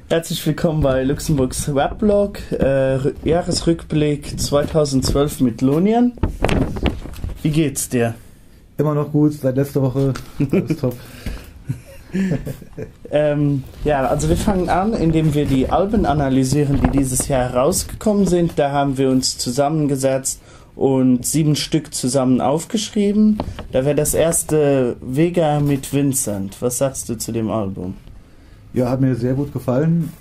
Herzlich willkommen bei Luxemburgs Weblog, Jahresrückblick 2012 mit Lonian. Wie geht's dir? Immer noch gut, seit letzter Woche, alles top. Ja, also wir fangen an, indem wir die Alben analysieren, die dieses Jahr herausgekommen sind. Da haben wir uns zusammengesetzt und 7 Stück zusammen aufgeschrieben. Da wäre das erste Vega mit Vincent. Was sagst du zu dem Album? Ja, hat mir sehr gut gefallen.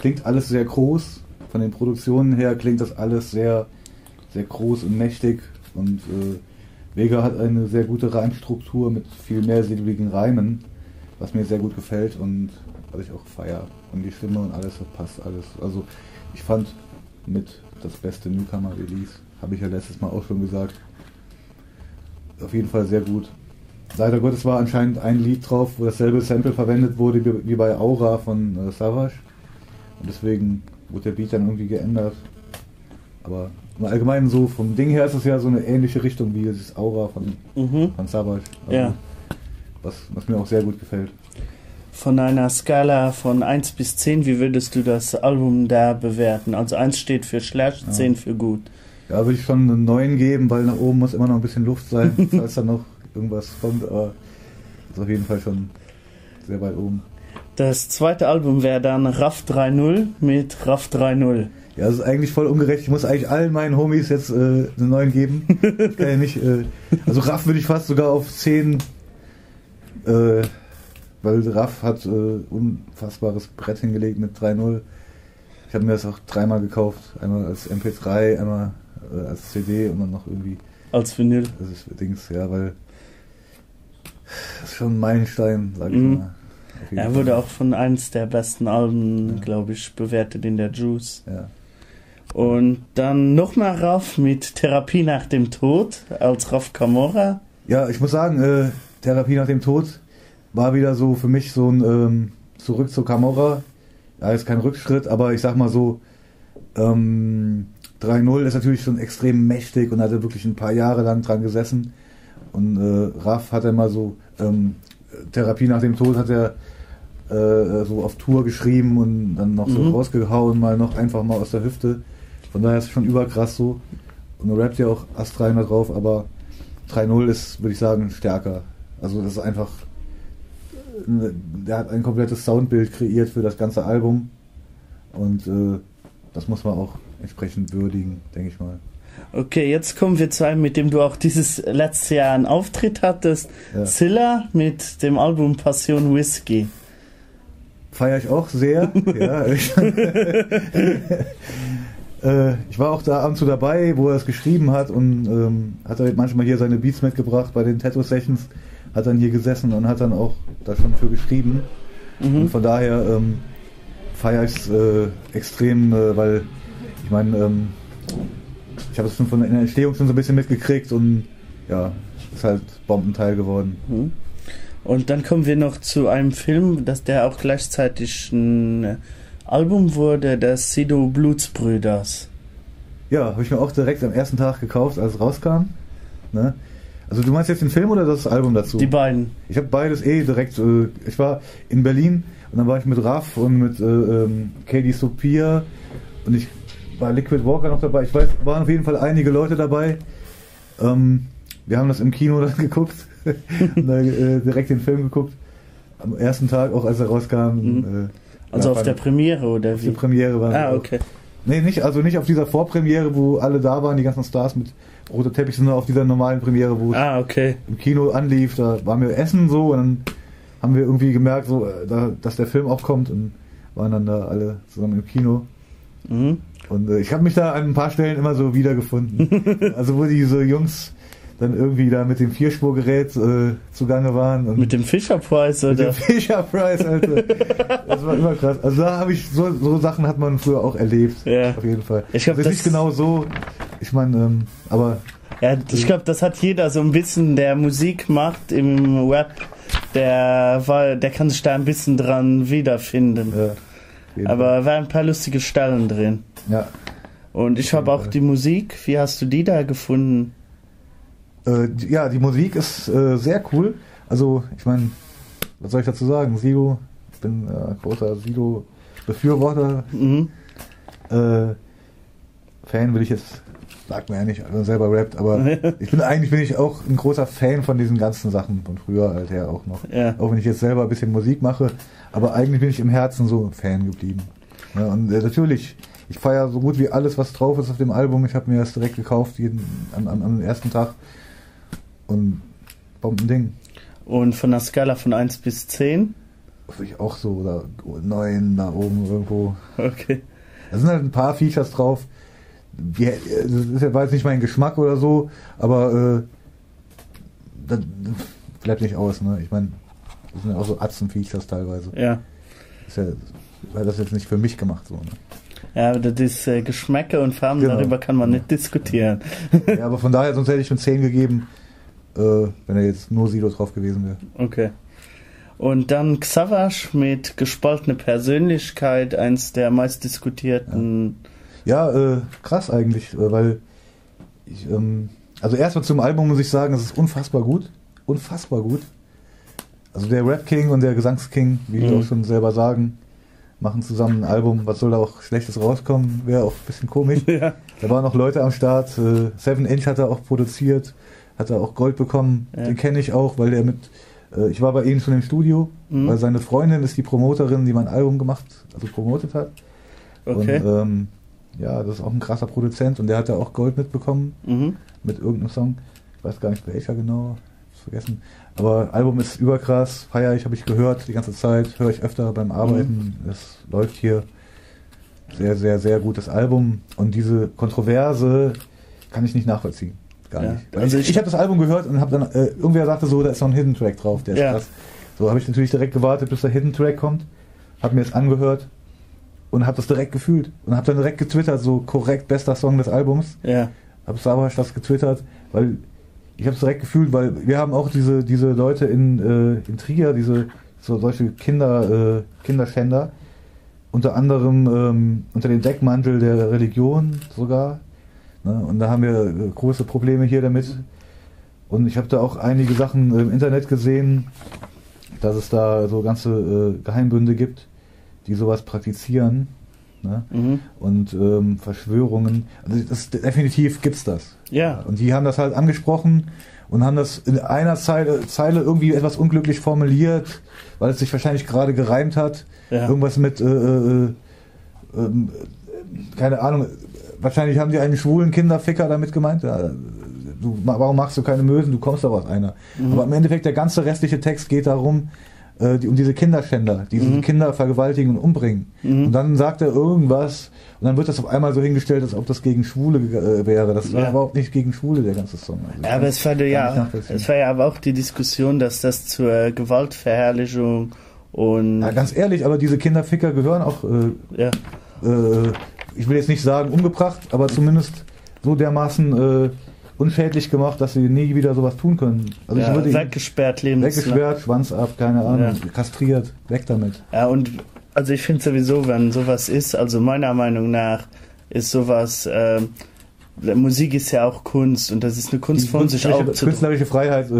Klingt alles sehr groß. Von den Produktionen her klingt das alles sehr, sehr groß und mächtig. Und Vega hat eine sehr gute Reimstruktur mit viel mehrsilbigen Reimen, was mir sehr gut gefällt und was ich auch feiere. Und die Stimme und alles, das passt alles. Also ich fand mit das beste Newcomer-Release, habe ich ja letztes Mal auch schon gesagt. Auf jeden Fall sehr gut. Leider Gottes war anscheinend ein Lied drauf, wo dasselbe Sample verwendet wurde wie bei Aura von Savage. Und deswegen wurde der Beat dann irgendwie geändert. Aber im Allgemeinen so, vom Ding her ist es ja so eine ähnliche Richtung wie das Aura von Savage. Also ja. Was mir auch sehr gut gefällt. Von einer Skala von 1 bis 10, wie würdest du das Album da bewerten? Also 1 steht für schlecht, 10 für gut. Ja, würde ich schon eine 9 geben, weil nach oben muss immer noch ein bisschen Luft sein, falls dann noch irgendwas kommt, aber ist auf jeden Fall schon sehr weit oben. Das zweite Album wäre dann RAF 3.0 mit RAF 3.0. Ja, das ist eigentlich voll ungerecht. Ich muss eigentlich allen meinen Homies jetzt eine 9 geben. Das kann ja nicht, also RAF würde ich fast sogar auf 10, weil RAF hat unfassbares Brett hingelegt mit 3.0. Ich habe mir das auch 3-mal gekauft. Einmal als MP3, einmal als CD und dann noch irgendwie als Vinyl. Das ist Dings, ja, weil das ist schon ein Meilenstein, sag ich mal. Er wurde auch von eins der besten Alben, glaube ich, bewertet in der Juice. Ja. Und dann nochmal RAF mit Therapie nach dem Tod als RAF Camorra. Ja, ich muss sagen, Therapie nach dem Tod war wieder so für mich so ein Zurück zu Camorra. Ja, ist kein Rückschritt, aber ich sag mal so, 3.0 ist natürlich schon extrem mächtig und hat er wirklich ein paar Jahre lang dran gesessen. Und RAF hat er mal so, Therapie nach dem Tod hat er so auf Tour geschrieben und dann noch so rausgehauen, mal noch einfach mal aus der Hüfte. Von daher ist es schon überkrass so. Und er rappt ja auch astrein da drauf, aber 3.0 ist, würde ich sagen, stärker. Also das ist einfach, der hat ein komplettes Soundbild kreiert für das ganze Album und das muss man auch entsprechend würdigen, denke ich mal. Okay, jetzt kommen wir zu einem, mit dem du auch dieses letzte Jahr einen Auftritt hattest. Ja. Silla mit dem Album Passion Whisky. Feiere ich auch sehr. Ja, ich war auch da ab und zu dabei, wo er es geschrieben hat und hat er manchmal hier seine Beats mitgebracht bei den Tattoo-Sessions, hat dann hier gesessen und hat dann auch da schon für geschrieben. Und von daher feiere ich es extrem, weil ich meine, ich habe es schon von der Entstehung schon so ein bisschen mitgekriegt und ja, ist halt Bombenteil geworden. Und dann kommen wir noch zu einem Film, der auch gleichzeitig ein Album wurde, das Sido Blutsbrüders. Ja, habe ich mir auch direkt am ersten Tag gekauft, als es rauskam. Ne? Also du meinst jetzt den Film oder das Album dazu? Die beiden. Ich habe beides direkt, ich war in Berlin und dann war ich mit RAF und mit Katie Sophia und ich war Liquid Walker noch dabei. Ich weiß, waren auf jeden Fall einige Leute dabei. Wir haben das im Kino dann geguckt. Und direkt den Film geguckt. Am ersten Tag, auch als er rauskam. Also auf der Premiere oder wie? Auf der Premiere waren wir okay. Nee, nicht auf dieser Vorpremiere, wo alle da waren, die ganzen Stars mit roter Teppich, sondern auf dieser normalen Premiere, wo es im Kino anlief. Da waren wir essen so und dann haben wir irgendwie gemerkt, so, dass der Film auch kommt und waren dann da alle zusammen im Kino. Und ich habe mich da an ein paar Stellen immer so wiedergefunden. Also wo diese Jungs dann irgendwie da mit dem Vierspurgerät zugange waren. Und mit dem Fisher Price, oder? Mit dem Fisher Price, Alter. Das war immer krass. Also da habe ich, so Sachen hat man früher auch erlebt. Ja. Auf jeden Fall. Ich glaube, das ist nicht genau so. Ich meine, aber... Ja, ich glaube, das hat jeder so ein bisschen, der Musik macht im Rap, der kann sich da ein bisschen dran wiederfinden. Ja, aber waren ein paar lustige Stellen drin. Ja. Und ich habe auch die Musik, wie hast du die da gefunden? Ja, die Musik ist sehr cool. Also, ich meine, was soll ich dazu sagen? Sido, ich bin großer Sido-Befürworter. Mhm. Fan will ich jetzt, sagt man ja nicht, wenn man selber rappt, aber eigentlich bin ich auch ein großer Fan von diesen ganzen Sachen von früher halt her auch noch. Ja. Auch wenn ich jetzt selber ein bisschen Musik mache, aber eigentlich bin ich im Herzen so Fan geblieben. Ja, und natürlich, ich feiere so gut wie alles, was drauf ist auf dem Album. Ich habe mir das direkt gekauft, am ersten Tag. Und Bombending. Und von der Skala von 1 bis 10? Ich auch so, oder 9 da oben irgendwo. Okay. Da sind halt ein paar Features drauf. Das war jetzt nicht mein Geschmack oder so, aber das bleibt nicht aus, ne? Ich meine, das sind ja auch so Atzen-Features teilweise. Ja. Weil das jetzt nicht für mich gemacht so, ne? Ja, aber das ist Geschmäcker und Farben, genau. Darüber kann man nicht diskutieren. Ja, aber von daher, sonst hätte ich schon 10 gegeben, wenn er jetzt nur Sido drauf gewesen wäre. Okay. Und dann Xavash mit gespaltener Persönlichkeit, eins der meistdiskutierten. Ja, krass eigentlich, weil ich, also erstmal zum Album muss ich sagen, es ist unfassbar gut. Unfassbar gut. Also der Rap King und der Gesangs King, wie die auch schon selber sagen, machen zusammen ein Album. Was soll da auch Schlechtes rauskommen? Wäre auch ein bisschen komisch. Ja. Da waren noch Leute am Start. 7 Inch hat er auch produziert, hat er auch Gold bekommen. Ja. Den kenne ich auch, weil der ich war bei ihm schon im Studio, weil seine Freundin ist die Promoterin, die mein Album promotet hat. Okay. Und ja, das ist auch ein krasser Produzent und der hat ja auch Gold mitbekommen mit irgendeinem Song. Ich weiß gar nicht welcher genau, hab's vergessen. Aber Album ist überkrass, feier ich, habe ich gehört die ganze Zeit, höre ich öfter beim Arbeiten. Es läuft hier. Sehr, sehr, sehr gutes Album und diese Kontroverse kann ich nicht nachvollziehen. Gar nicht. Also ich habe das Album gehört und habe dann, irgendwer sagte so, da ist noch ein Hidden Track drauf, der ist krass. So habe ich natürlich direkt gewartet, bis der Hidden Track kommt, habe mir das angehört und habe das direkt gefühlt und habe dann direkt getwittert, so korrekt bester Song des Albums. Ja. Habe Savasch das getwittert, weil ich habe es direkt gefühlt, weil wir haben auch diese Leute in Trier, solche Kinderschänder, unter anderem unter dem Deckmantel der Religion sogar. Ne? Und da haben wir große Probleme hier damit. Und ich habe da auch einige Sachen im Internet gesehen, dass es da so ganze Geheimbünde gibt, die sowas praktizieren. Ne? Und Verschwörungen. Also definitiv gibt's das. Ja. Und die haben das halt angesprochen und haben das in einer Zeile irgendwie etwas unglücklich formuliert, weil es sich wahrscheinlich gerade gereimt hat. Ja. Irgendwas mit keine Ahnung, wahrscheinlich haben die einen schwulen Kinderficker damit gemeint. Ja, warum machst du keine Mösen? Du kommst doch aus einer. Aber im Endeffekt, der ganze restliche Text geht darum, um diese Kinderschänder, die diese Kinder vergewaltigen und umbringen. Und dann sagt er irgendwas und dann wird das auf einmal so hingestellt, als ob das gegen Schwule wäre. Das war überhaupt nicht gegen Schwule, der ganze Song. Also aber es war ja aber auch die Diskussion, dass das zur Gewaltverherrlichung und... Ja, ganz ehrlich, aber diese Kinderficker gehören auch, ich will jetzt nicht sagen umgebracht, aber zumindest so dermaßen unschädlich gemacht, dass sie nie wieder sowas tun können. Also ich würde weggesperrt, Schwanz ab, keine Ahnung, kastriert, weg damit. Ja, und also ich finde sowieso, wenn sowas ist, also meiner Meinung nach ist sowas, Musik ist ja auch Kunst und das ist eine Kunst von sich auch. Künstlerische Freiheit,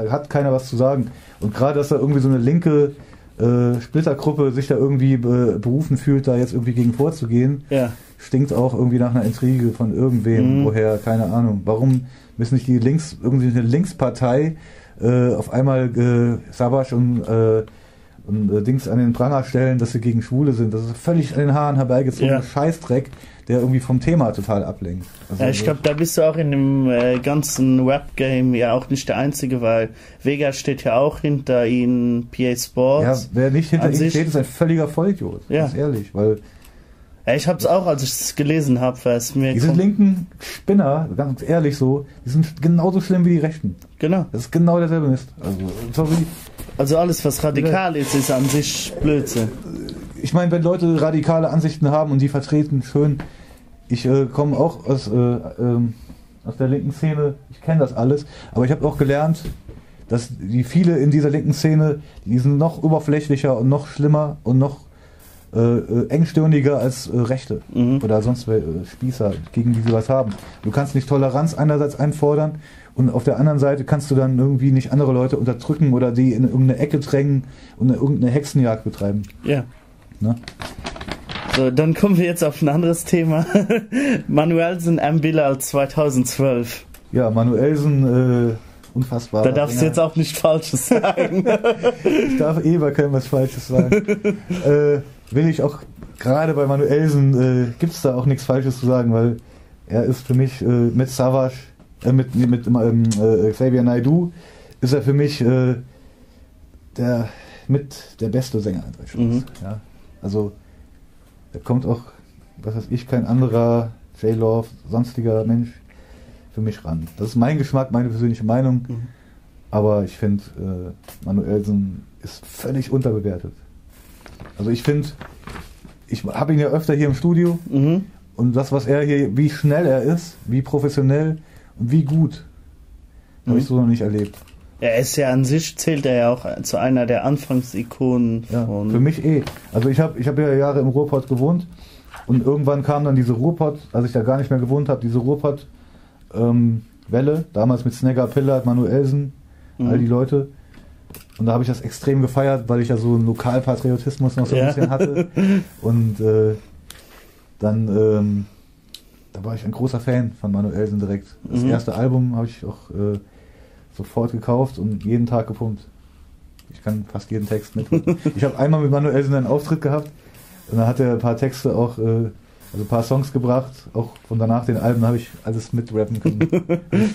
hat keiner was zu sagen. Und gerade, dass da irgendwie so eine linke Splittergruppe sich da irgendwie berufen fühlt, da jetzt irgendwie gegen vorzugehen, stinkt auch irgendwie nach einer Intrige von irgendwem, woher, keine Ahnung. Warum müssen nicht irgendwie eine Linkspartei auf einmal Savasch und Dings an den Pranger stellen, dass sie gegen Schwule sind? Das ist völlig an den Haaren herbeigezogener Scheißdreck, der irgendwie vom Thema total ablenkt. Also ich glaube, da bist du auch in dem ganzen Rap-Game ja auch nicht der Einzige, weil Vega steht ja auch hinter ihnen, PA Sports. Ja, wer nicht hinter ihm steht, ist ein völliger Vollidiot. Ganz ehrlich, weil... Ja, ich hab's auch, als ich es gelesen habe, weil es mir... Diese linken Spinner, ganz ehrlich so, die sind genauso schlimm wie die Rechten. Genau. Das ist genau derselbe Mist. Also alles, was radikal ist an sich Blödsinn. Ich meine, wenn Leute radikale Ansichten haben und die vertreten, schön. Ich komme auch aus der linken Szene, ich kenne das alles, aber ich habe auch gelernt, dass die viele in dieser linken Szene, die sind noch oberflächlicher und noch schlimmer und noch engstirniger als Rechte oder sonst Spießer, gegen die sie was haben. Du kannst nicht Toleranz einerseits einfordern und auf der anderen Seite kannst du dann irgendwie nicht andere Leute unterdrücken oder die in irgendeine Ecke drängen und irgendeine Hexenjagd betreiben. Ja. Ne? So, dann kommen wir jetzt auf ein anderes Thema. Manuelsen M. Bilal 2012. Ja, Manuelsen, unfassbar. Da darfst du jetzt auch nicht Falsches sagen. Ich darf bei keinem was Falsches sagen. Will ich auch, gerade bei Manuelsen gibt es da auch nichts Falsches zu sagen, weil er ist für mich mit Savage, mit Xavier Naidoo, ist er für mich der beste Sänger in Deutschland. Ja? Also da kommt auch, was weiß ich, kein anderer J-Love, sonstiger Mensch für mich ran. Das ist mein Geschmack, meine persönliche Meinung, aber ich finde, Manuelsen ist völlig unterbewertet. Also ich finde, ich habe ihn ja öfter hier im Studio und das, was er hier, wie schnell er ist, wie professionell und wie gut, habe ich so noch nicht erlebt. Er ist ja an sich, zählt er ja auch zu einer der Anfangsikonen. Ja, für mich Also ich hab ja Jahre im Ruhrpott gewohnt und irgendwann kam dann diese Ruhrpott, als ich da gar nicht mehr gewohnt habe, diese Ruhrpott Welle, damals mit Snagger, Pillard, Manuelsen, all die Leute. Und da habe ich das extrem gefeiert, weil ich ja so einen Lokalpatriotismus noch so ein bisschen hatte. Und dann da war ich ein großer Fan von Manuelsen direkt. Das erste Album habe ich auch sofort gekauft und jeden Tag gepumpt. Ich kann fast jeden Text mit. Ich habe einmal mit Manuelsen einen Auftritt gehabt und da hat er ein paar Texte auch, also ein paar Songs gebracht, auch von danach den Alben habe ich alles mitrappen können.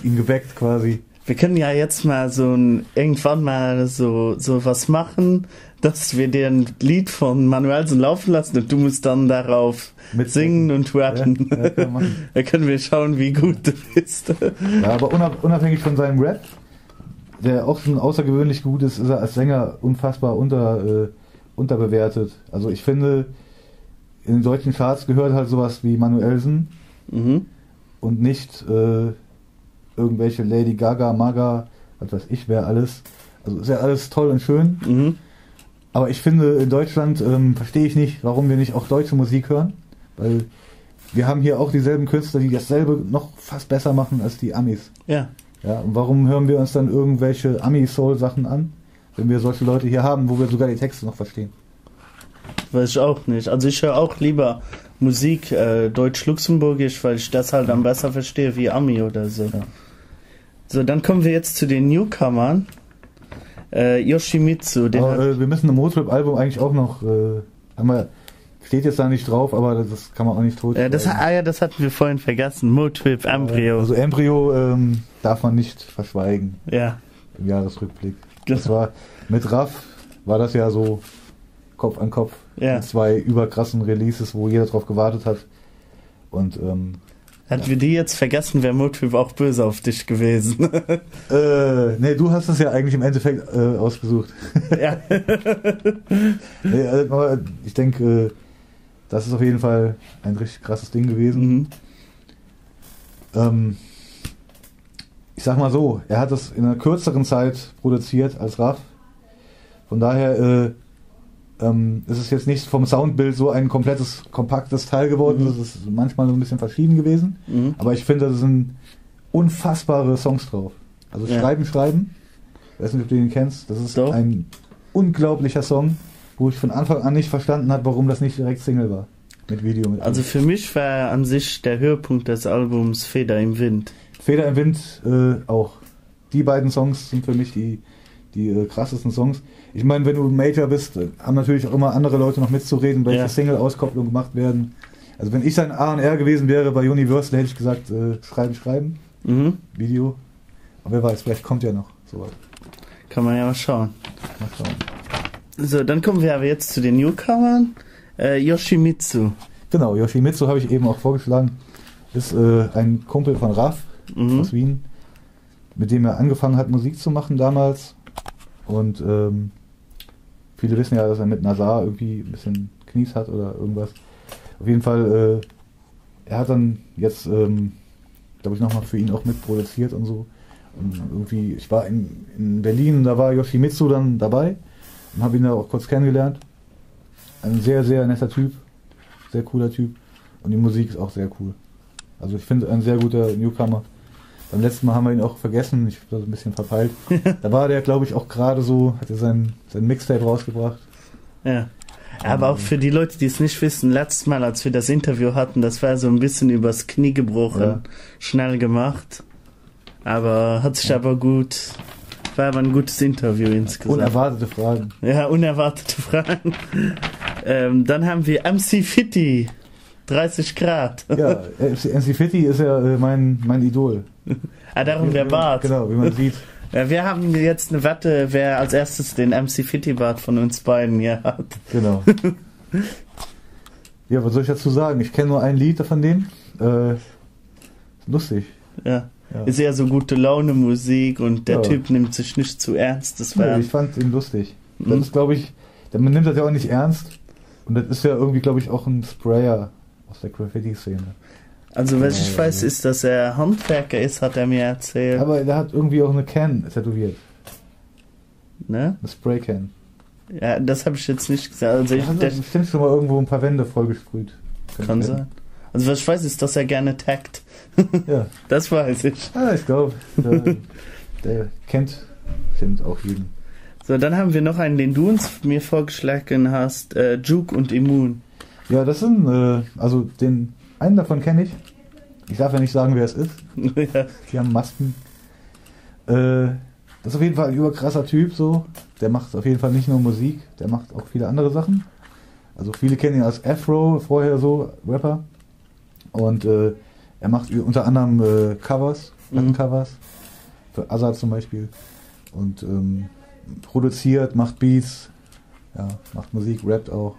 Ihn geweckt quasi. Wir können ja jetzt mal irgendwann mal so was machen, dass wir dir ein Lied von Manuelsen laufen lassen und du musst dann darauf singen und rappen. Ja, kann man machen. Da können wir schauen, wie gut du bist. Ja, aber unabhängig von seinem Rap, der auch schon außergewöhnlich gut ist er als Sänger unfassbar unterbewertet. Also ich finde, in den deutschen Charts gehört halt sowas wie Manuelsen und nicht irgendwelche Lady Gaga, Maga, was weiß ich, wer alles. Also ist ja alles toll und schön. Aber ich finde, in Deutschland verstehe ich nicht, warum wir nicht auch deutsche Musik hören. Weil wir haben hier auch dieselben Künstler, die dasselbe noch fast besser machen als die Amis. Ja. Ja, und warum hören wir uns dann irgendwelche Ami-Soul-Sachen an, wenn wir solche Leute hier haben, wo wir sogar die Texte noch verstehen? Weiß ich auch nicht. Also ich höre auch lieber Musik deutsch-luxemburgisch, weil ich das halt am besser verstehe wie Ami oder so. Ja. So, dann kommen wir jetzt zu den Newcomern. Yoshimitsu. Wir müssen im Motrip-Album eigentlich auch noch, steht jetzt da nicht drauf, aber das kann man auch nicht tot. Das hatten wir vorhin vergessen. Motrip, Embryo. Also Embryo darf man nicht verschweigen. Ja. Im Jahresrückblick. Das war, mit Raff war das ja so Kopf an Kopf. Ja. Mit 2 überkrassen Releases, wo jeder drauf gewartet hat. Und hatten wir die jetzt vergessen, wäre Motrip auch böse auf dich gewesen. Nee, du hast es ja eigentlich im Endeffekt ausgesucht. Ja. Nee, aber ich denke, das ist auf jeden Fall ein richtig krasses Ding gewesen. Ich sag mal so, er hat es in einer kürzeren Zeit produziert als Raff. Von daher ist es jetzt nicht vom Soundbild so ein kompaktes Teil geworden. Das ist manchmal so ein bisschen verschieden gewesen. Aber ich finde, da sind unfassbare Songs drauf. Also Schreiben. Ich weiß nicht, ob du den kennst. Das ist ein unglaublicher Song, wo ich von Anfang an nicht verstanden habe, warum das nicht direkt Single war. Mit Video. Also für mich war an sich der Höhepunkt des Albums Feder im Wind. Feder im Wind auch. Die beiden Songs sind für mich die krassesten Songs. Ich meine, wenn du Major bist, haben natürlich auch immer andere Leute noch mitzureden, welche Single-Auskopplungen gemacht werden. Also wenn ich sein A&R gewesen wäre bei Universal, hätte ich gesagt, schreiben. Video. Aber wer weiß, vielleicht kommt ja noch sowas. Kann man ja mal schauen. So, dann kommen wir aber jetzt zu den Newcomern. Yoshimitsu. Genau, Yoshimitsu habe ich eben auch vorgeschlagen. Ist ein Kumpel von Raff aus Wien, mit dem er angefangen hat, Musik zu machen damals. Und viele wissen ja, dass er mit Nazar irgendwie ein bisschen Knies hat oder irgendwas. Auf jeden Fall, er hat dann jetzt, glaube ich, nochmal für ihn auch mitproduziert und so. Und irgendwie, ich war in Berlin, da war Yoshimitsu dann dabei und habe ihn da auch kurz kennengelernt. ein sehr, sehr netter Typ. Sehr cooler Typ. Und die Musik ist auch sehr cool. Also ich finde ein sehr guter Newcomer. Beim letzten Mal haben wir ihn auch vergessen. Ich habe das ein bisschen verpeilt. Da war der, glaube ich, auch gerade so, hat er sein Mixtape rausgebracht. Ja. Aber auch für die Leute, die es nicht wissen, letztes Mal, als wir das Interview hatten, das war so ein bisschen übers Knie gebrochen, Ja. schnell gemacht. Aber hat sich aber gut, war aber ein gutes Interview insgesamt. Unerwartete Fragen. Ja, unerwartete Fragen. Dann haben wir MC Fitti, 30 Grad. Ja, MC Fitti ist ja mein Idol. Darum der Bart. Genau, wie man sieht. Ja, wir haben jetzt eine Wette, wer als erstes den MC Fitti Bart von uns beiden hier hat. Genau. Ja, was soll ich dazu sagen? Ich kenne nur ein Lied von denen. Lustig. Ja. Ja. Ist eher so gute Laune Musik und der Ja. Typ nimmt sich nicht zu ernst. Das war, Ja, ich fand ihn lustig. Das ist, glaube ich, man nimmt das ja auch nicht ernst. Und das ist ja irgendwie, glaube ich, auch ein Sprayer aus der Graffiti-Szene. also was ich weiß, ist, dass er Handwerker ist, hat er mir erzählt. Aber der hat irgendwie auch eine Can tätowiert. Ne? Eine Spray-Can. Ja, das habe ich jetzt nicht gesagt. Also Der hat bestimmt schon mal irgendwo ein paar Wände vollgesprüht. kann sein. Also was ich weiß, ist, dass er gerne taggt. Ja. Das weiß ich. Ah, ich glaube, der kennt bestimmt auch jeden. So, dann haben wir noch einen, den du uns mir vorgeschlagen hast, Juke und Immun. Ja, das sind, also einen davon kenne ich. Ich darf ja nicht sagen, wer es ist. Ja. Die haben Masken. Das ist auf jeden Fall ein überkrasser Typ, so. Der macht auf jeden Fall nicht nur Musik, der macht auch viele andere Sachen. Also viele kennen ihn als Afro, vorher so, Rapper. Und er macht unter anderem Covers, Plattencovers. Für Azad zum Beispiel. Und produziert, macht Beats, ja, macht Musik, rappt auch.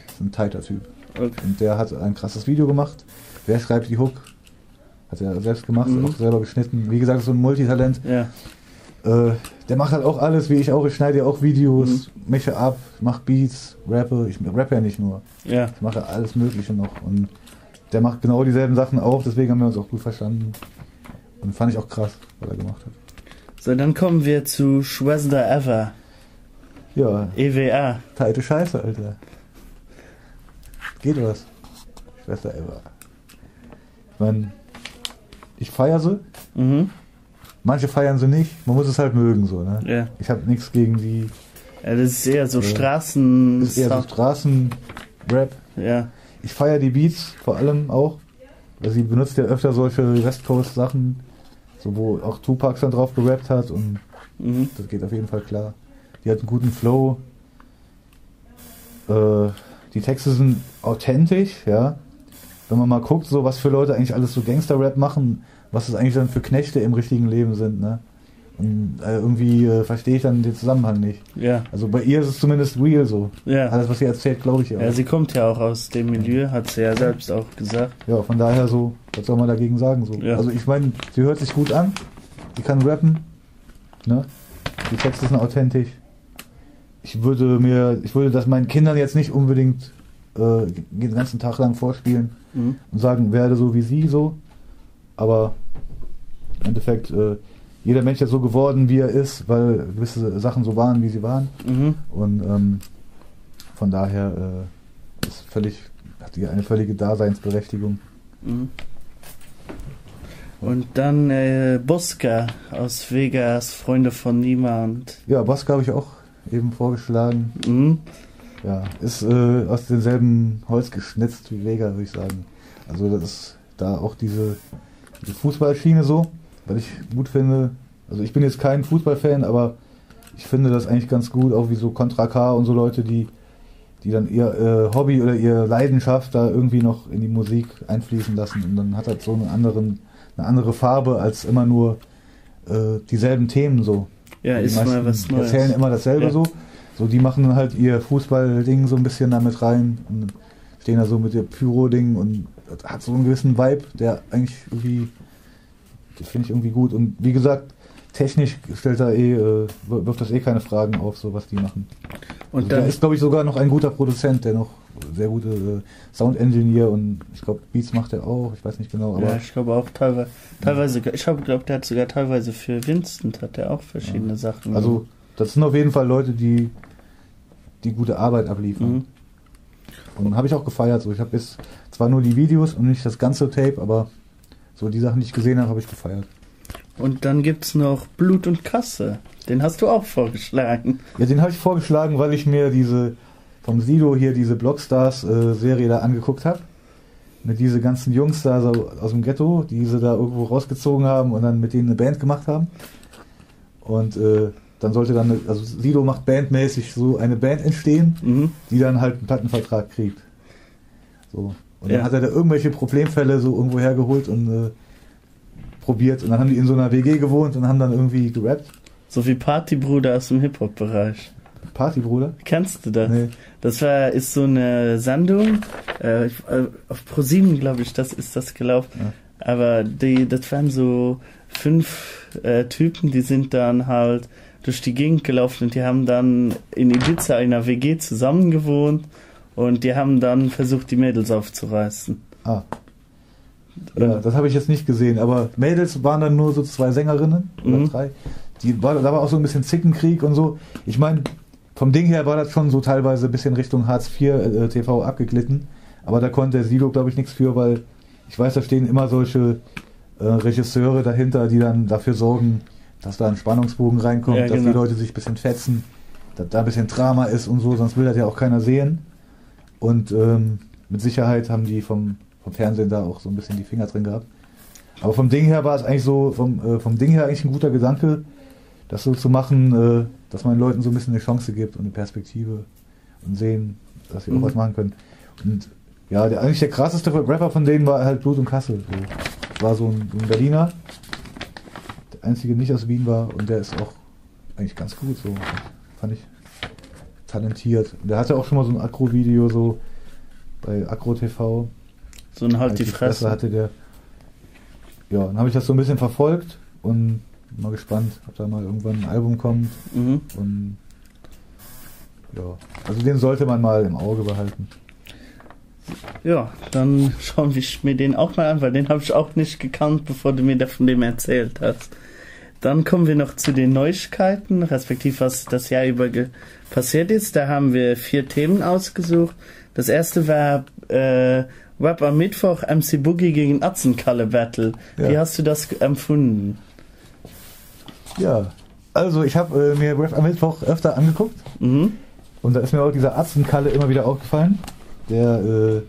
Ist ein tighter Typ. Okay. Und der hat ein krasses Video gemacht. Wer schreibt die Hook? Hat er selbst gemacht, auch selber geschnitten. Wie gesagt, so ein Multitalent. Ja. Der macht halt auch alles, wie ich auch. Ich schneide ja auch Videos, mische ab, mache Beats, rappe. Ich rappe ja nicht nur. Ja. Ich mache alles Mögliche noch. Und der macht genau dieselben Sachen auch, deswegen haben wir uns auch gut verstanden. Und fand ich auch krass, was er gemacht hat. So, dann kommen wir zu Schwester Ever. Ja, EWA. tighte Scheiße, Alter. Geht was? Schwester Eva. Ich meine, ich feiere sie. Mhm. Manche feiern sie nicht. Man muss es halt mögen, so, ne? Ja. Ich habe nichts gegen die. Ja, das ist eher so Das Straßen... ist eher so Straßen-Rap. Ja. Ich feiere die Beats vor allem auch. Weil sie benutzt ja öfter solche West Coast-Sachen, so wo auch Tupac dann drauf gerappt hat und das geht auf jeden Fall klar. Die hat einen guten Flow. Die Texte sind authentisch, ja. Wenn man mal guckt, so was für Leute eigentlich alles so Gangster-Rap machen, was das eigentlich dann für Knechte im richtigen Leben sind, ne? Und irgendwie verstehe ich dann den Zusammenhang nicht. Ja. Also bei ihr ist es zumindest real so. Ja. Alles, was sie erzählt, glaube ich ja. Ja, sie kommt ja auch aus dem Milieu, hat sie ja selbst auch gesagt. Ja, von daher so, was soll man dagegen sagen? So. Ja. Also ich meine, sie hört sich gut an, sie kann rappen, ne? Die Texte sind authentisch. Ich würde das meinen Kindern jetzt nicht unbedingt den ganzen Tag lang vorspielen und sagen, werde so wie sie so. Aber im Endeffekt, jeder Mensch ist so geworden, wie er ist, weil gewisse Sachen so waren, wie sie waren. Und von daher hat die eine völlige Daseinsberechtigung. Und dann Buska aus Vegas, Freunde von Niemand. Ja, Boska habe ich auch eben vorgeschlagen. Ja, ist aus demselben Holz geschnitzt wie Vega, würde ich sagen. Also das ist da auch diese Fußballschiene so, weil ich gut finde. Also ich bin jetzt kein Fußballfan, aber ich finde das eigentlich ganz gut, auch wie so Contra K und so Leute, die dann ihr Hobby oder ihre Leidenschaft da irgendwie noch in die Musik einfließen lassen. Und dann hat das so eine andere Farbe als immer nur dieselben Themen so. Ja, die ist mal was Die Neues. erzählen immer dasselbe Ja. so. So, die machen dann halt ihr Fußballding so ein bisschen damit rein und stehen da so mit der Pyro-Ding und hat so einen gewissen Vibe, der eigentlich irgendwie, das finde ich irgendwie gut. Und wie gesagt, technisch stellt da wirft das keine Fragen auf, so was die machen. Und Also, dann da ist, glaube ich, sogar noch ein guter Produzent, der noch sehr gute Sound-Engineer und ich glaube, Beats macht er auch, ich weiß nicht genau, aber ja, ich glaube auch teilweise, ich glaube, der hat sogar teilweise für Vincent hat er auch verschiedene Sachen. also das sind auf jeden Fall Leute, die gute Arbeit abliefern. Und habe ich auch gefeiert. So, ich habe jetzt zwar nur die Videos und nicht das ganze Tape, aber so die Sachen, die ich gesehen habe, habe ich gefeiert. Und dann gibt's noch Blut und Kasse. Den hast du auch vorgeschlagen. Ja, den habe ich vorgeschlagen, weil ich mir diese vom Sido hier diese Blockstars-Serie da angeguckt habe. Mit diese ganzen Jungs da so aus dem Ghetto, die sie da irgendwo rausgezogen haben und dann mit denen eine Band gemacht haben. Und dann sollte dann, also Sido macht bandmäßig so eine Band entstehen, die dann halt einen Plattenvertrag kriegt. So. Und dann hat er da irgendwelche Problemfälle so irgendwo hergeholt und probiert. Und dann haben die in so einer WG gewohnt und haben dann irgendwie gerappt. So wie Partybruder aus dem Hip-Hop-Bereich. Partybruder? Kennst du das? Nee. Das ist so eine Sendung, auf ProSieben, glaube ich, das ist das gelaufen. Ja. Aber das waren so 5 Typen, die sind dann halt durch die Gegend gelaufen und die haben dann in Ibiza in einer WG zusammen gewohnt und die haben dann versucht, die Mädels aufzureißen. Ah. Ja, das habe ich jetzt nicht gesehen, aber Mädels waren dann nur so 2 Sängerinnen oder 3. Da war auch so ein bisschen Zickenkrieg und so. Ich meine, vom Ding her war das schon so teilweise ein bisschen Richtung Hartz IV TV abgeglitten, aber da konnte der Sido, glaube ich, nichts für, weil ich weiß, da stehen immer solche Regisseure dahinter, die dann dafür sorgen, dass da ein Spannungsbogen reinkommt, ja, dass die Leute sich ein bisschen fetzen, dass da ein bisschen Drama ist und so, sonst will das ja auch keiner sehen. Und mit Sicherheit haben die vom Fernsehen da auch so ein bisschen die Finger drin gehabt. Aber vom Ding her war es eigentlich so, vom Ding her eigentlich ein guter Gedanke, das so zu machen, dass man den Leuten so ein bisschen eine Chance gibt und eine Perspektive und sehen, dass sie auch was machen können. Und ja, eigentlich der krasseste Rapper von denen war halt Blut und Kassel. So. Das war so ein Berliner, der einzige nicht aus Wien war und der ist auch eigentlich ganz gut, so fand ich talentiert. Und der hatte auch schon mal so ein Agro-Video so bei Agro TV. So ein Halt die Fresse hatte der. Ja, dann habe ich das so ein bisschen verfolgt und bin mal gespannt, ob da mal irgendwann ein Album kommt. Und ja, also den sollte man mal im Auge behalten. Ja, dann schaue ich mir den auch mal an, weil den habe ich auch nicht gekannt, bevor du mir von dem erzählt hast. Dann kommen wir noch zu den Neuigkeiten, respektive was das Jahr über passiert ist. Da haben wir 4 Themen ausgesucht. Das erste war Rap am Mittwoch, MC Boogie gegen Atzenkalle Battle. Ja. Wie hast du das empfunden? Ja, also ich habe mir Rap am Mittwoch öfter angeguckt und da ist mir auch dieser Atzenkalle immer wieder aufgefallen, der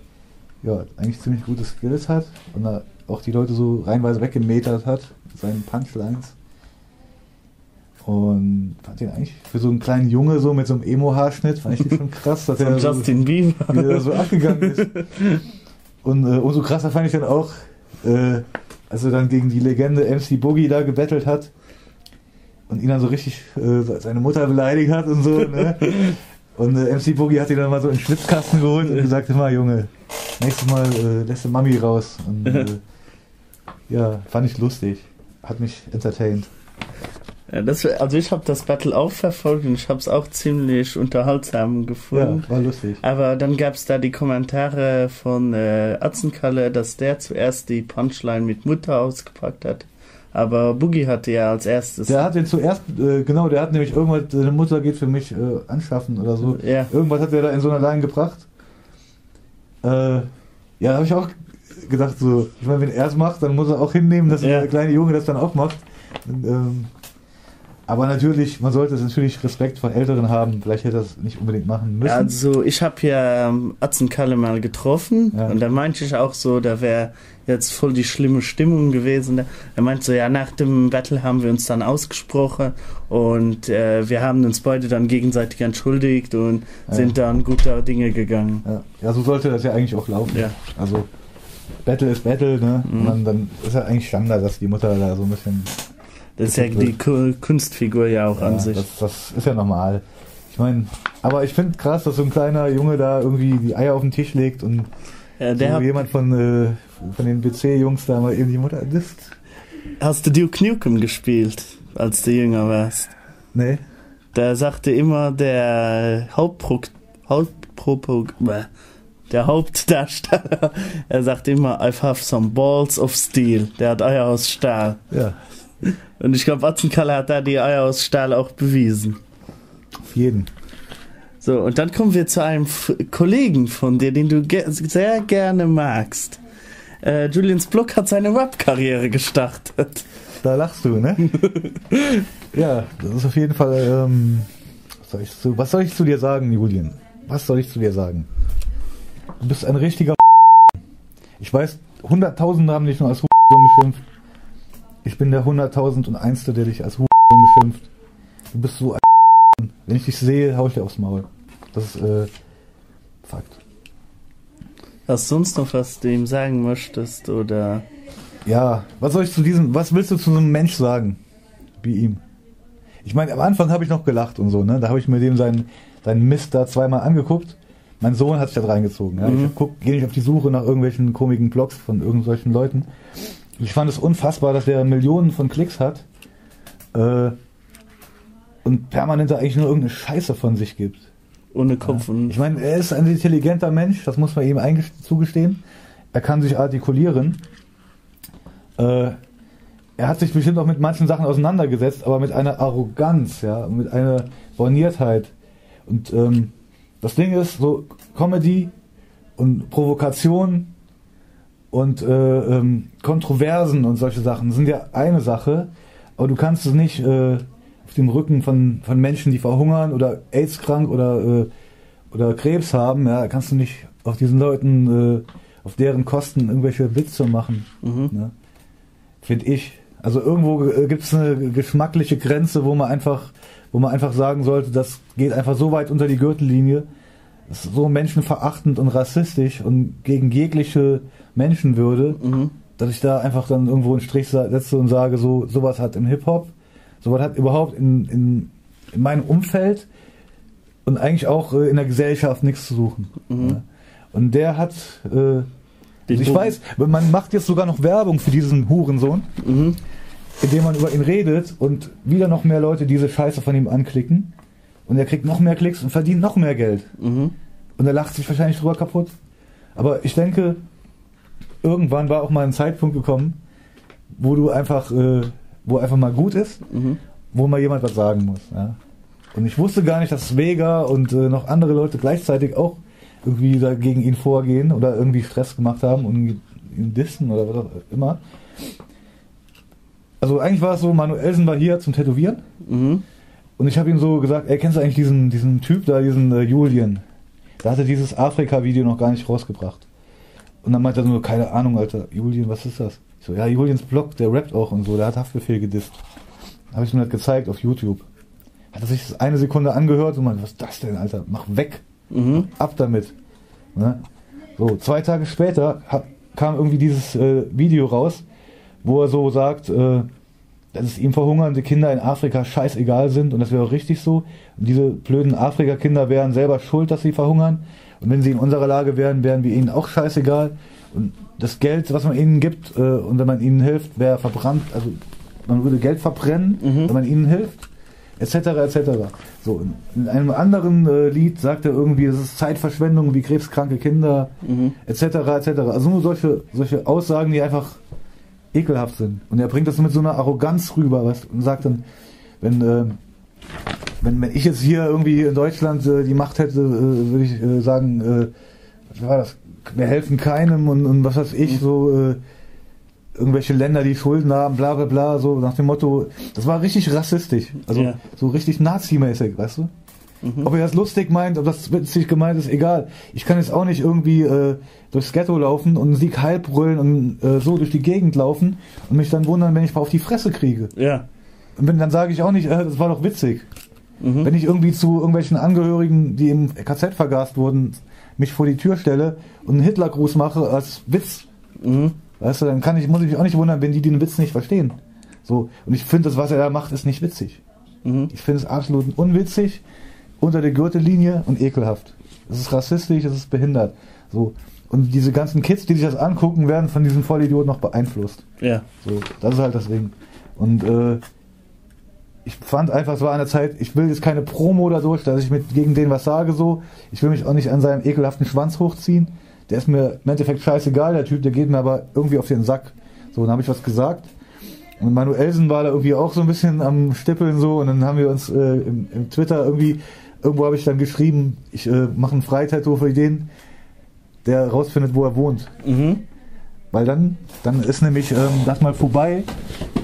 ja eigentlich ziemlich gute Skills hat und da auch die Leute so reinweise weggemetert hat mit seinen Punchlines. Und fand den eigentlich für so einen kleinen Junge so mit so einem Emo-Haarschnitt, fand ich den schon krass, dass er Justin Bieber wie er so abgegangen ist. Und umso krasser fand ich dann auch, als er dann gegen die Legende MC Boogie da gebettelt hat und ihn dann so richtig seine Mutter beleidigt hat und so. Ne? Und MC Boogie hat ihn dann mal so in den Schwitzkasten geholt und gesagt, immer Junge, nächstes Mal lässt du Mami raus. Und ja, fand ich lustig. Hat mich entertained. Ja, also ich habe das Battle auch verfolgt und ich habe es auch ziemlich unterhaltsam gefunden. Ja, war lustig. Aber dann gab es da die Kommentare von Atzenkalle, dass der zuerst die Punchline mit Mutter ausgepackt hat. Aber Boogie hatte ja als erstes... Der hat den zuerst, genau, der hat nämlich irgendwas, seine Mutter geht für mich anschaffen oder so. Ja. Irgendwas hat er da in so einer Line gebracht. Ja, da habe ich auch gedacht so, ich meine, wenn er es macht, dann muss er auch hinnehmen, dass der kleine Junge das dann auch macht. Und, aber natürlich, man sollte natürlich Respekt von Älteren haben. Vielleicht hätte er das nicht unbedingt machen müssen. Also ich habe ja Atzenkalle mal getroffen und da meinte ich auch so, da wäre jetzt voll die schlimme Stimmung gewesen. Er meinte so, ja, nach dem Battle haben wir uns dann ausgesprochen und wir haben uns beide dann gegenseitig entschuldigt und sind dann guter Dinge gegangen. Ja, so sollte das ja eigentlich auch laufen. Ja. Also Battle ist Battle, ne? Und dann ist ja eigentlich Standard, dass die Mutter da so ein bisschen... Das ist ja die Kunstfigur ja auch an sich. Das ist ja normal. Ich meine, aber ich finde krass, dass so ein kleiner Junge da irgendwie die Eier auf den Tisch legt und so jemand von den BC-Jungs da mal eben die Mutter disst. Hast du Duke Nukem gespielt, als du jünger warst? Nee. Da sagte immer der Hauptdarsteller, er sagt immer, I have some balls of steel. Der hat Eier aus Stahl. Ja. Und ich glaube, Atzenkalle hat da die Eier aus Stahl auch bewiesen. Auf jeden. So, und dann kommen wir zu einem Kollegen von dir, den du sehr gerne magst. Julians Blog hat seine Rap-Karriere gestartet. Da lachst du, ne? Ja, das ist auf jeden Fall, was soll ich zu dir sagen, Julian? Was soll ich zu dir sagen? Du bist ein richtiger Ich weiß, Hunderttausende haben dich nur als beschimpft. Ich bin der 100.001. der dich als beschimpft. Du bist so ein Wenn ich dich sehe, hau ich dir aufs Maul. Das ist, Fakt. Hast du sonst noch was du ihm sagen möchtest, oder? Ja, was willst du zu so einem Mensch sagen? Wie ihm? Ich meine, am Anfang habe ich noch gelacht und so, ne? Da habe ich mir dem seinen Mist da zweimal angeguckt. Mein Sohn hat sich das reingezogen. Ja? Ich gehe nicht auf die Suche nach irgendwelchen komischen Blogs von irgendwelchen Leuten. Ich fand es unfassbar, dass der Millionen von Klicks hat und permanent da eigentlich nur irgendeine Scheiße von sich gibt. Ohne Kopf. Ja. Ich meine, er ist ein intelligenter Mensch, das muss man ihm eigentlich zugestehen. Er kann sich artikulieren. Er hat sich bestimmt auch mit manchen Sachen auseinandergesetzt, aber mit einer Arroganz, ja, mit einer Borniertheit. Und das Ding ist, so Comedy und Provokation und Kontroversen und solche Sachen sind ja eine Sache, aber du kannst es nicht auf dem Rücken von Menschen, die verhungern oder AIDS-krank oder Krebs haben, ja, kannst du nicht auf diesen Leuten auf deren Kosten irgendwelche Witze machen. Ne? Finde ich. Also irgendwo gibt es eine geschmackliche Grenze, wo man einfach sagen sollte, das geht einfach so weit unter die Gürtellinie, das ist so menschenverachtend und rassistisch und gegen jegliche Menschenwürde, dass ich da einfach dann irgendwo einen Strich setze und sage, sowas hat im Hip-Hop, sowas hat überhaupt in meinem Umfeld und eigentlich auch in der Gesellschaft nichts zu suchen. Ja. Und der hat ich weiß, man macht jetzt sogar noch Werbung für diesen Hurensohn, indem man über ihn redet und wieder noch mehr Leute diese Scheiße von ihm anklicken und er kriegt noch mehr Klicks und verdient noch mehr Geld. Und er lacht sich wahrscheinlich drüber kaputt. Aber ich denke, irgendwann war auch mal ein Zeitpunkt gekommen, wo einfach mal gut ist, wo mal jemand was sagen muss. Ja? Und ich wusste gar nicht, dass Vega und noch andere Leute gleichzeitig auch irgendwie da gegen ihn vorgehen oder irgendwie Stress gemacht haben und ihn dissen oder was auch immer. Also eigentlich war es so, Manuelsen war hier zum Tätowieren und ich habe ihm so gesagt, ey, kennst du eigentlich diesen Typ da, diesen Julian? Da hatte dieses Afrika-Video noch gar nicht rausgebracht. Und dann meinte er so, keine Ahnung, Alter, Julian, was ist das? Ich so, ja, Julians Blog, der rappt auch und so, der hat Haftbefehl gedisst. Habe ich ihm das gezeigt auf YouTube. Hat er sich das eine Sekunde angehört und meinte, was ist das denn, Alter? Mach weg. Ab damit. Ne? So, 2 Tage später kam irgendwie dieses Video raus, wo er so sagt, dass es ihm verhungernde Kinder in Afrika scheißegal sind und das wäre auch richtig so. Und diese blöden Afrika-Kinder wären selber schuld, dass sie verhungern. Und wenn sie in unserer Lage wären, wären wir ihnen auch scheißegal. Und das Geld, was man ihnen gibt und wenn man ihnen hilft, wäre verbrannt. Also man würde Geld verbrennen, wenn man ihnen hilft. Etc. etc. So, in einem anderen Lied sagt er irgendwie, es ist Zeitverschwendung wie krebskranke Kinder, etc. etc. Also nur solche Aussagen, die einfach ekelhaft sind. Und er bringt das mit so einer Arroganz rüber, weißt, und sagt dann, wenn ich jetzt hier irgendwie in Deutschland die Macht hätte, würde ich sagen, was war das? Wir helfen keinem und was weiß ich, so irgendwelche Länder, die Schulden haben, bla bla bla, so nach dem Motto, das war richtig rassistisch, also so richtig Nazi-mäßig, weißt du? Ob er das lustig meint, ob das witzig gemeint ist, egal. Ich kann jetzt auch nicht irgendwie durchs Ghetto laufen und Sieg Heil brüllen und so durch die Gegend laufen und mich dann wundern, wenn ich mal auf die Fresse kriege. Ja. Und dann sage ich auch nicht, das war doch witzig. Wenn ich irgendwie zu irgendwelchen Angehörigen, die im KZ vergast wurden, mich vor die Tür stelle und einen Hitlergruß mache als Witz, weißt du, dann muss ich mich auch nicht wundern, wenn die den Witz nicht verstehen. So. Und ich finde, das, was er da macht, ist nicht witzig. Ich finde es absolut unwitzig, unter der Gürtellinie und ekelhaft. Es ist rassistisch, es ist behindert. So. Und diese ganzen Kids, die sich das angucken, werden von diesem Vollidioten noch beeinflusst. Ja. So, das ist halt das Ding. Und ich fand einfach, es war an der Zeit, ich will jetzt keine Promo dadurch, dass ich gegen den was sage, so. Ich will mich auch nicht an seinem ekelhaften Schwanz hochziehen. Der ist mir im Endeffekt scheißegal, der Typ, der geht mir aber irgendwie auf den Sack. So, dann habe ich was gesagt. Und Manuelsen war da irgendwie auch so ein bisschen am Stippeln so und dann haben wir uns im Twitter irgendwie irgendwo habe ich dann geschrieben, ich mache ein Freitattoo für den, der rausfindet, wo er wohnt. Mhm. Weil dann ist nämlich das mal vorbei,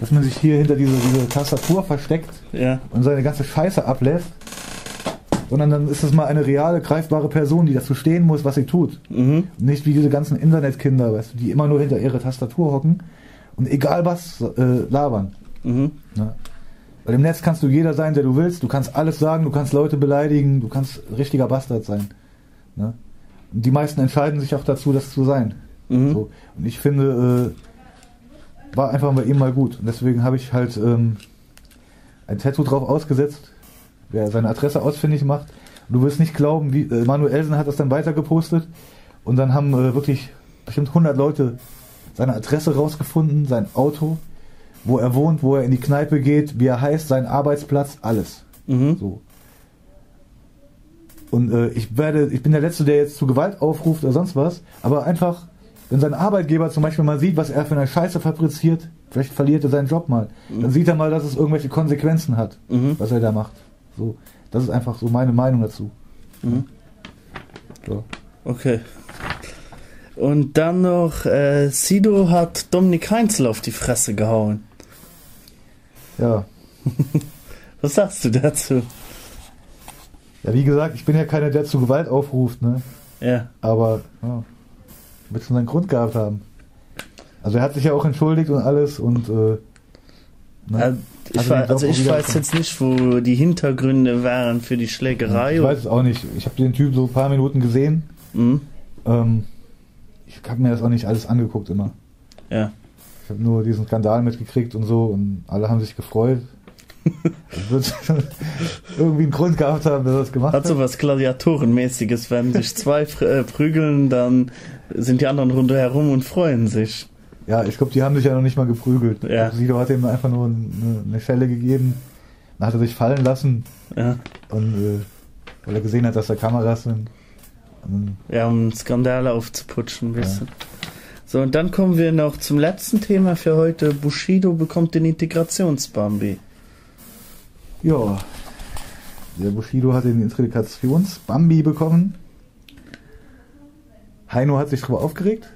dass man sich hier hinter diese Tastatur versteckt und seine ganze Scheiße ablässt. Sondern dann ist es mal eine reale, greifbare Person, die dazu stehen muss, was sie tut. Mhm. Nicht wie diese ganzen Internetkinder, weißt du, die immer nur hinter ihrer Tastatur hocken und egal was labern. Mhm. Ja. Weil im Netz kannst du jeder sein, der du willst. Du kannst alles sagen, du kannst Leute beleidigen, du kannst richtiger Bastard sein. Ne? Und die meisten entscheiden sich auch dazu, das zu sein. Mhm. So. Und ich finde, war einfach bei ihm mal gut. Und deswegen habe ich halt ein Tattoo drauf ausgesetzt, wer seine Adresse ausfindig macht. Und du wirst nicht glauben, wie Manuelsen hat das dann weiter gepostet. Und dann haben wirklich bestimmt 100 Leute seine Adresse rausgefunden, sein Auto, wo er wohnt, wo er in die Kneipe geht, wie er heißt, sein Arbeitsplatz, alles. Mhm. So. Und ich bin der Letzte, der jetzt zu Gewalt aufruft oder sonst was, aber einfach, wenn sein Arbeitgeber zum Beispiel mal sieht, was er für eine Scheiße fabriziert, vielleicht verliert er seinen Job mal, dann sieht er mal, dass es irgendwelche Konsequenzen hat, was er da macht. So, das ist einfach so meine Meinung dazu. Mhm. So. Okay. Und dann noch, Sido hat Dominik Heinzel auf die Fresse gehauen. Ja. Was sagst du dazu? Ja, wie gesagt, ich bin ja keiner, der zu Gewalt aufruft, ne? Ja. Aber, ja, wird schon seinen Grund gehabt haben. Also er hat sich ja auch entschuldigt und alles und, ne? Ich weiß jetzt nicht, wo die Hintergründe wären für die Schlägerei. Ich weiß es auch nicht. Ich habe den Typ so ein paar Minuten gesehen. Mhm. Ich habe mir das auch nicht alles angeguckt immer. Ja. Ich habe nur diesen Skandal mitgekriegt und so und alle haben sich gefreut. Das wird irgendwie einen Grund gehabt haben, dass er das gemacht hat. Hat so was Gladiatorenmäßiges, wenn sich zwei prügeln, dann sind die anderen rundherum und freuen sich. Ja, ich glaube, die haben sich ja noch nicht mal geprügelt. Ja. Sido hat ihm einfach nur eine Schelle gegeben, dann hat er sich fallen lassen. Ja. Und weil er gesehen hat, dass da Kameras sind. Ja, um Skandale aufzuputschen ein bisschen. Ja. So, und dann kommen wir noch zum letzten Thema für heute. Bushido bekommt den Integrationsbambi. Ja, der Bushido hat den Integrationsbambi bekommen. Heino hat sich darüber aufgeregt.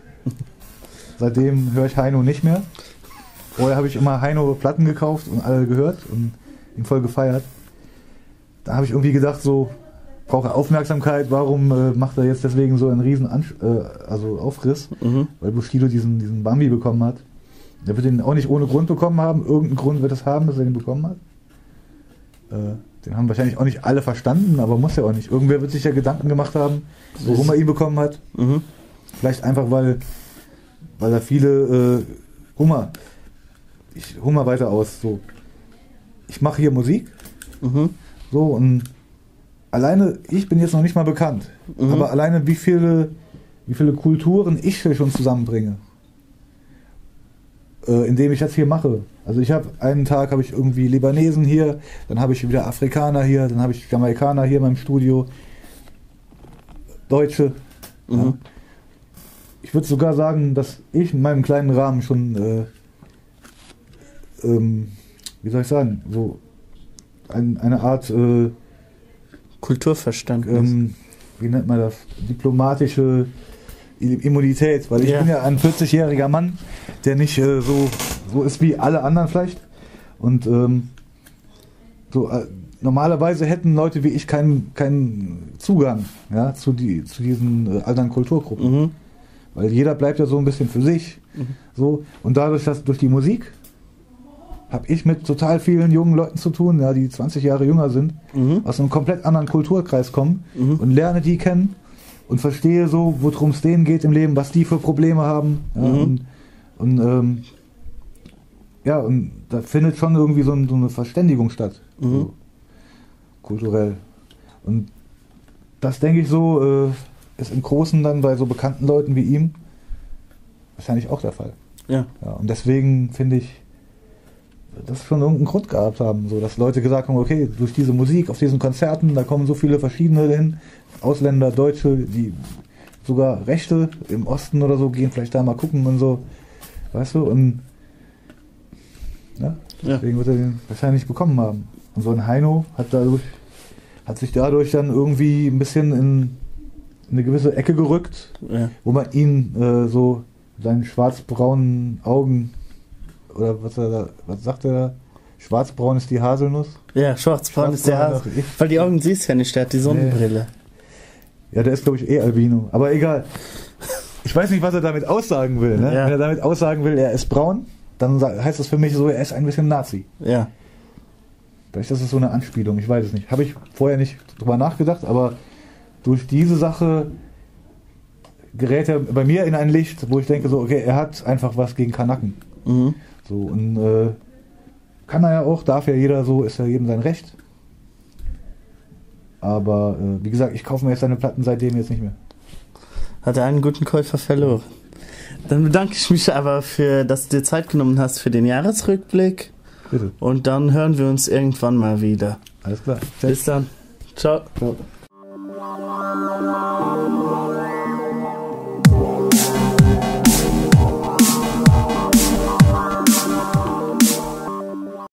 Seitdem höre ich Heino nicht mehr. Vorher habe ich immer Heino Platten gekauft und alle gehört und ihn voll gefeiert. Da habe ich irgendwie gedacht, so, braucht er Aufmerksamkeit, warum macht er jetzt deswegen so einen riesen Aufriss, weil Bushido diesen Bambi bekommen hat. Der wird den auch nicht ohne Grund bekommen haben, irgendeinen Grund wird es haben, dass er den bekommen hat. Den haben wahrscheinlich auch nicht alle verstanden, aber muss ja auch nicht. Irgendwer wird sich ja Gedanken gemacht haben, warum er ihn bekommen hat. Mhm. Vielleicht einfach, weil da viele hol mal weiter aus. So. Ich mache hier Musik, so, und alleine, ich bin jetzt noch nicht mal bekannt, aber alleine wie viele Kulturen ich hier schon zusammenbringe, indem ich das hier mache. Also ich habe einen Tag habe ich irgendwie Libanesen hier, dann habe ich wieder Afrikaner hier, dann habe ich Jamaikaner hier in meinem Studio, Deutsche. Ja. Ich würde sogar sagen, dass ich in meinem kleinen Rahmen schon, wie soll ich sagen, so eine Art Kulturverständnis. Wie nennt man das? Diplomatische Immunität, weil ich bin ja ein 40-jähriger Mann, der nicht so ist wie alle anderen vielleicht. Und normalerweise hätten Leute wie ich keinen Zugang, ja, zu diesen anderen Kulturgruppen. Weil jeder bleibt ja so ein bisschen für sich. So. Und dadurch, dass durch die Musik habe ich mit total vielen jungen Leuten zu tun, ja, die 20 Jahre jünger sind, aus einem komplett anderen Kulturkreis kommen und lerne die kennen und verstehe so, worum es denen geht im Leben, was die für Probleme haben. Ja, und da findet schon irgendwie so eine Verständigung statt, so, kulturell. Und das, denke ich, so ist im Großen dann bei so bekannten Leuten wie ihm wahrscheinlich auch der Fall. Ja, und deswegen finde ich, das schon irgendeinen Grund gehabt haben, so dass Leute gesagt haben, okay, durch diese Musik auf diesen Konzerten, da kommen so viele verschiedene hin, Ausländer, Deutsche, die sogar Rechte im Osten oder so gehen vielleicht da mal gucken und so, weißt du, und deswegen wird er den wahrscheinlich bekommen haben. Und so ein Heino hat hat sich dadurch dann irgendwie ein bisschen in eine gewisse Ecke gerückt, Ja. wo man ihn so seinen schwarzbraunen Augen, oder was sagt er da? Schwarzbraun ist die Haselnuss? Ja, schwarzbraun ist der Hase. Weil die Augen siehst ja nicht, der hat die Sonnenbrille. Ja, der ist, glaube ich, Albino. Aber egal. Ich weiß nicht, was er damit aussagen will. Ne? Ja. Wenn er damit aussagen will, er ist braun, dann heißt das für mich so, er ist ein bisschen Nazi. Ja. Vielleicht ist das so eine Anspielung, ich weiß es nicht. Habe ich vorher nicht drüber nachgedacht, aber durch diese Sache gerät er bei mir in ein Licht, wo ich denke, so, okay, er hat einfach was gegen Kanaken. Mhm. So, und kann er ja auch, darf ja jeder so, ist ja jedem sein Recht. Aber wie gesagt, ich kaufe mir jetzt seine Platten seitdem jetzt nicht mehr. Hat er einen guten Käufer verloren. Dann bedanke ich mich aber dass du dir Zeit genommen hast für den Jahresrückblick. Bitte. Und dann hören wir uns irgendwann mal wieder. Alles klar. Bis dann. Ciao. Ciao.